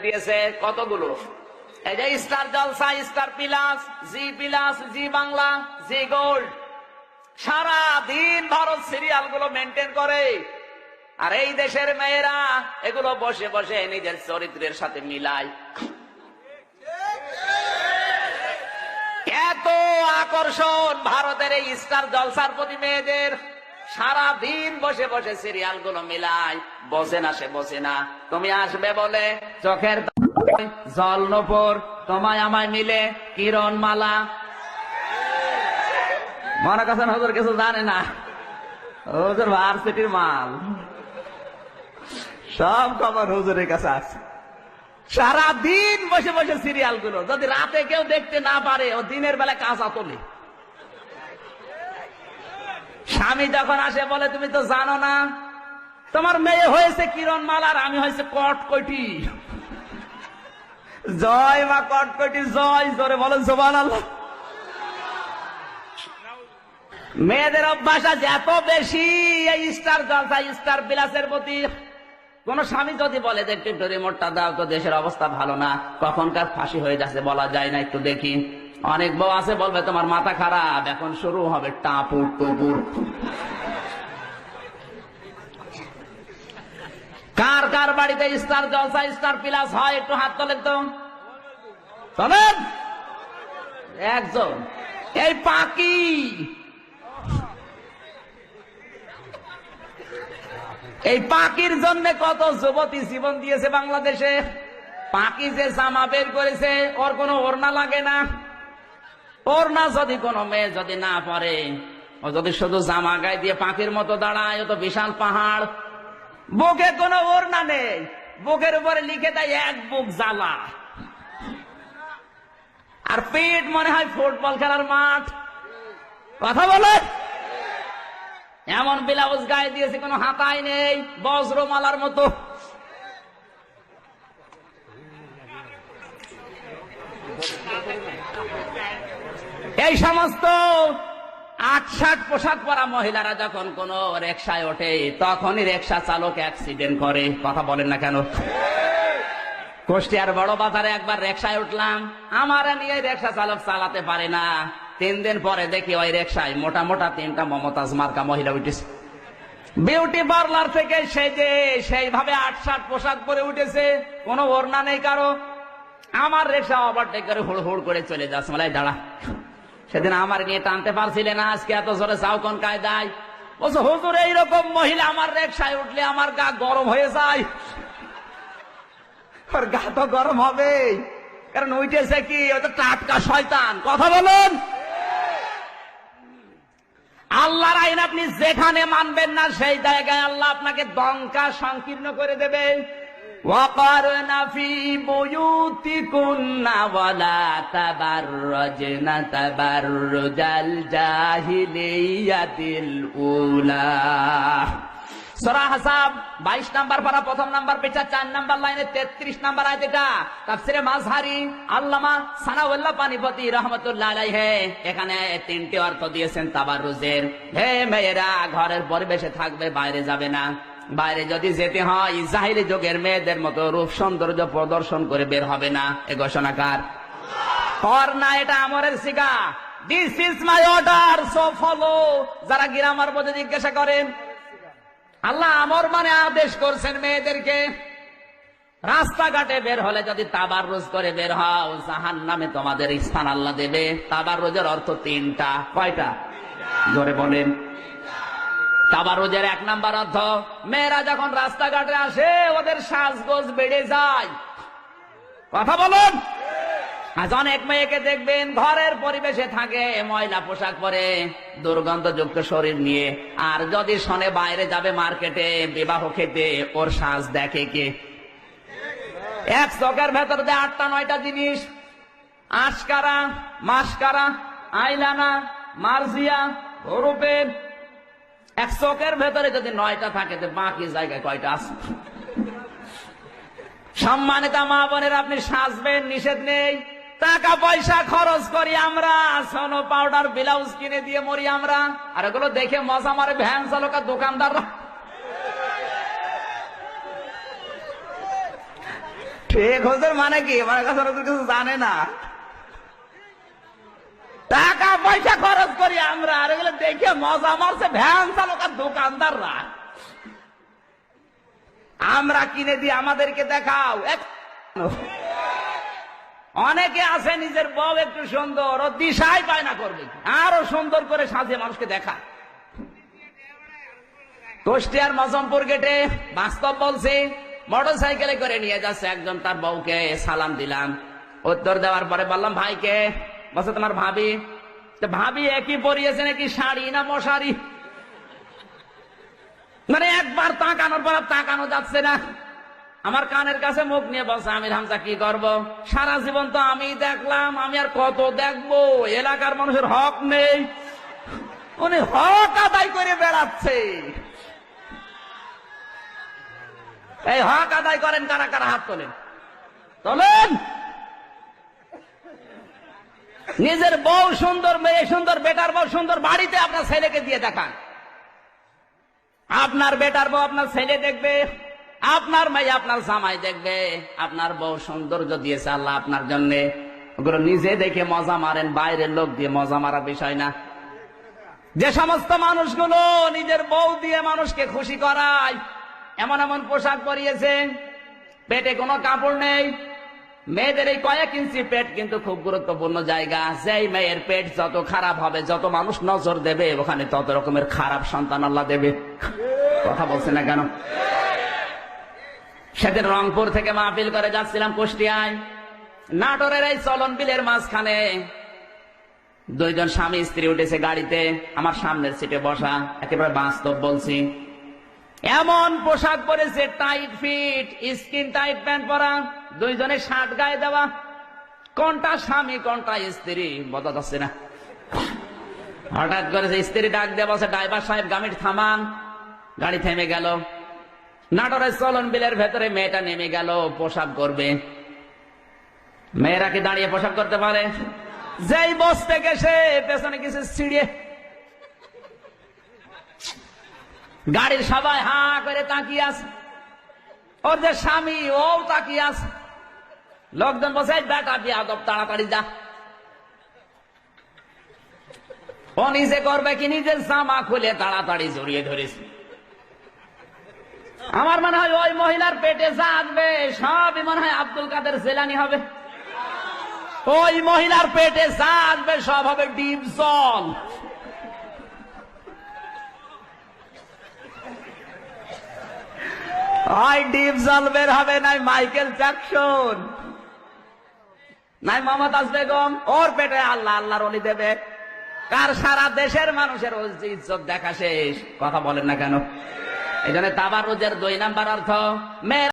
দিয়েছে কতগুলো, এই যে স্টার জলসা, স্টার প্লাস, জি প্লাস, জি বাংলা, জি গোল্ড, সারা দিন ভারত সিরিয়াল গুলো মেনটেন করে। আর এই দেশের মেয়েরা এগুলো বসে বসে নিজের চরিত্রের সাথে মিলায়। এত আকর্ষণ ভারতের এই স্টার জলসার প্রতি মেয়েদের, সারা দিন বসে বসে সিরিয়াল গুলো মিলায়। বসে না, সে বসে না। তুমি আসবে বলে চোখের জল নূপুর, তোমায় আমায় মিলে কিরণ মালা। মনে করছেন হুজুর কিছু জানে না? হুজুর ভার্সিটির মাল, সব খবর হুজুরের কাছে আছে। সারা দিন বসে বসে সিরিয়াল গুলো, যদি রাতে কেউ দেখতে না পারে, ও দিনের বেলা কাঁচা তোলে। স্বামী যখন আসে বলে তুমি তো জানো না তোমার মেয়ে হয়েছে কিরণ মালার, আমি হয়েছে কটকটি। জয় মা কটকটি জয়, জোরে বলেন সুবহানাল্লাহ। মেয়েদের অভ্যাস আছে এত বেশি এই স্টার জলসা, স্টার বিলাসের প্রতি। কোন স্বামী যদি বলে যে একটু রিমোটটা দাও তো, দেশের অবস্থা ভালো না, কখনকার ফাঁসি হয়ে যাচ্ছে বলা যায় না, একটু দেখি। অনেক বউ আছে বলবে তোমার মাথা খারাপ, এখন শুরু হবে টাপুর টুপুর। কার কার বাড়িতে স্টার জলসা, স্টার প্লাস হয় একটু হাত তোলেন তো, চলেন। একজন এই পাকি, এই পাকির জন্য কত যুবতী জীবন দিয়েছে বাংলাদেশে। পাকি যে জামা বের করেছে, ওর কোনো ওড়না লাগে না। ওড়না যদি কোনো মেয়ে যদি না পরে, ও যদি শুধু জামা গায়ে দিয়ে পাখির মতো দাঁড়ায়, ও তো বিশাল পাহাড়। বুকে কোনো ওড়না নেই, বুকের উপরে লিখে দেয় এক বুক জ্বালা, আর পেট মনে হয় ফুটবল খেলার মাঠ। কথা বলে এমন ব্লাউজ গায়ে দিয়েছে, কোনো হাতাই নেই, বজ্রমালার মতো। এই সমস্ত ৮-৬০ পোশাক পরা মহিলারা যখন কোন রিকশায় ওঠে, তখনই রিকশা চালক অ্যাক্সিডেন্ট করে। কথা বলেন না কেন? কুষ্টিয়ার বড় বাজারে একবার রিকশায় উঠলাম, আমার নিয়ে রিকশা চালক চালাতে পারে না। ৩ দিন পরে দেখি ওই রিকশায় মোটা মোটা ৩টা মমতাজ মার্কা মহিলা উঠেছে। বিউটি পার্লার থেকে সেজে সেইভাবে ৮-৬০ পোশাক পরে উঠেছে, কোনো ওড়না নেই কারো। আমার রিকশা ওভারটেক করে হুড় হুড় করে চলে যাচ্ছে। মানে দাঁড়া, সেদিন আমার নিয়ে টানতে পারছিলে না, আজকে এত জোরে যাও কোন কায়দায়? বলছো হুজুর এইরকম মহিলা আমার রিকশায় উঠলে আমার গা গরম হয়ে যায়। ওর গা তো গরম হবে, কারণ উঠেছে কি, ও তো টাটকা শয়তান। কথা বলুন। আল্লাহর আইন আপনি যেখানে মানবেন না, সেই জায়গায় আল্লাহ আপনাকে দঙ্কা সংকীর্ণ করে দেবে। ওয়াকারনা ফি বুয়ুতিকুন্না ওয়ালা তাবাররাজনা তাবাররুজাল জাহিলিয়াতিল উলা। সূরা আহজাব 22 নাম্বার পারা, 1 নাম্বার পেজা, 4 নাম্বার লাইনে 33 নাম্বার আয়াত। এটা তাফসীরে মাযহারি আল্লামা সানাউল্লাহ পানিপতি রাহমাতুল্লাহ আলাইহি এখানে 3টি অর্থ দিয়েছেন তাবাররুজের। হে মেয়েরা, ঘরের পরিবেশে থাকবে, বাইরে যাবে না। বাইরে যদি যেতে হয়, জাহিলি যুগের মেয়েদের মতো রূপ সৌন্দর্য প্রদর্শন করে বের হবে না। এ ঘোষণাকার কর না, এটা আমরের সিগা। This is my order, so follow. যারা গ্রামার বোঝে জিজ্ঞাসা করেন, আল্লাহ আমর মানে আদেশ করছেন মেয়েদেরকে। রাস্তাঘাটে বের হলে যদি তাবাররুজ করে বের হও, জাহান্নামে তোমাদের স্থান আল্লাহ দেবে। তাবাররুজের অর্থ 3টা। কয়টা? জোরে বলেন। তাবাররুজের 1 নাম্বার অর্থ, মেয়েরা যখন রাস্তাঘাটে আসে ওদের সাজগোজ বেড়ে যায়। কথা বলুন। আজ অনেক মেয়েকে দেখবেন ঘরের পরিবেশে থাকে, ময়লা পোশাক পরে, দুর্গন্ধযুক্ত শরীর নিয়ে। আর যদি শোনে বাইরে যাবে মার্কেটে বিবাহ খেতে, ওর সাজ দেখে কে? এক চোখের ভেতর দিয়ে 8টা-9টা জিনিস, আশকারা, মাস্কারা, আইলানা, মার্জিয়া, রূপের। এক চোখের ভেতরে যদি 9টা থাকে, তো বাকি জায়গায় কয়টা আছে? সম্মানিত মা বোনের, আপনি সাজবেন, নিষেধ নেই। টাকা পয়সা খরচ করি আমরা, সোনো পাউডার ব্লাউজ কিনে দিয়ে মরি আমরা, আর এগুলো দেখে মজা মারে ভ্যান চালক আর দোকানদাররা। ঠিক হুজুর মানে কি? আমার কাছে ওরা তো কিছু জানে না। টাকা পয়সা খরচ করি আমরা, আর এগুলো দেখে মজা মারছে ভ্যান চালক আর দোকানদাররা। আমরা কিনে দিই, আমাদেরকে দেখাও। অনেকে আছে নিজের বউ একটু সুন্দর, ও দিশাই পায় না করবে, আরো সুন্দর করে সাজিয়ে মানুষকে দেখা। কুষ্টিয়ার মজমপুর গেটে বাস্তব বলছি, মোটর সাইকেলে করে নিয়ে যাচ্ছে একজন তার বউকে, সালাম দিলাম, উত্তর দেওয়ার পরে বললাম ভাইকে, বলছে তোমার ভাবি। ভাবি একই পরিয়েছে নাকি শাড়ি না মশারি, মানে একবার তাকানোর পর তাকানো যাচ্ছে না। আমার কানের কাছে মুখ নিয়ে বলছে আমির হামজা কি করব, সারা জীবন তো আমি দেখলাম, আমি আর কত দেখবো, এলাকার মানুষের হক নেই, উনি হক আদায় করে বেড়াচ্ছে। এই হক আদায় করেন কারা কারা? হাত তোলেন, তোলেন। নিজের বউ সুন্দর, মেয়ে সুন্দর, বেটার বউ সুন্দর, বাড়িতে আপনার ছেলেকে দিয়ে দেখান। আপনার বেটার বউ আপনার ছেলে দেখবে, আপনার মেয়ে আপনার জামাই দেখবে। আপনার বউ সৌন্দর্য দিয়েছে আল্লাহ আপনার জন্য, ওগুলো নিজে দেখে মজা মারেন, বাইরের লোক দিয়ে মজা মারার বিষয় না। যে সমস্ত মানুষগুলো নিজের বউ দিয়ে মানুষকে খুশি করায়, এমন এমন পোশাক পরিয়েছে, পেটে কোনো কাপড় নেই। মেয়েদের এই কয়েক ইঞ্চি পেট কিন্তু খুব গুরুত্বপূর্ণ জায়গা। যেই মেয়ের পেট যত খারাপ হবে, যত মানুষ নজর দেবে, ওখানে তত রকমের খারাপ সন্তান আল্লাহ দেবে। কথা বলছে না কেন? সেদিন রংপুর থেকে মাহফিল করে যাচ্ছিলাম কুষ্টিয়ায়, নাটোরের এই চলন বিলের মাঝখানে দুইজন স্বামী স্ত্রী উঠেছে গাড়িতে, আমার সামনের সিটে বসা। একেবারে বাস্তব বলছি, এমন পোশাক পরেছে, tight fit, skin tight pant পরা, দুইজনে শার্ট গায়ে দেওয়া। কোনটা স্বামী কোনটা স্ত্রী বোঝা যাচ্ছে না। হঠাৎ করে স্ত্রী ডাক দিয়ে বসে, ড্রাইভার সাহেব গাড়ি থামান। গাড়ি থেমে গেল। নাটোরের চলন বিলের ভেতরে মেয়েটা নেমে গেল পোশাক করবে। মেয়েরা কি দাঁড়িয়ে পোশাক করতে পারে? যেই বসতে গেছে পেছনে কিছু ছিড়িয়ে, গাড়ির সবাই হা করে তাকিয়ে আছে, ওর যে স্বামী ও তাকিয়ে আছে। লোকজন বসে বেটা বিয়াদব, তাড়াতাড়ি যা। ও নিজে করবে কি, নিজের জামা খুলে তাড়াতাড়ি জড়িয়ে ধরেছে। আমার মনে হয় ওই মহিলার পেটে যা আসবে সবই মনে হয় আব্দুল কাদের জেলানি হবে। ওই মহিলার পেটে যা আসবে সব হবে ডিপ জল। হয় ডিপ জল বের হবে, নাই মাইকেল জ্যাকসন, নাই মমতাজ বেগম। ওর পেটে আল্লাহ আল্লাহর ওলি দেবে। কার সারা দেশের মানুষের ইজ্জত দেখা শেষ। কথা বলেন না কেন? এই জন্য তাবারুজের 2 নাম্বার অর্থ, মেয়েরা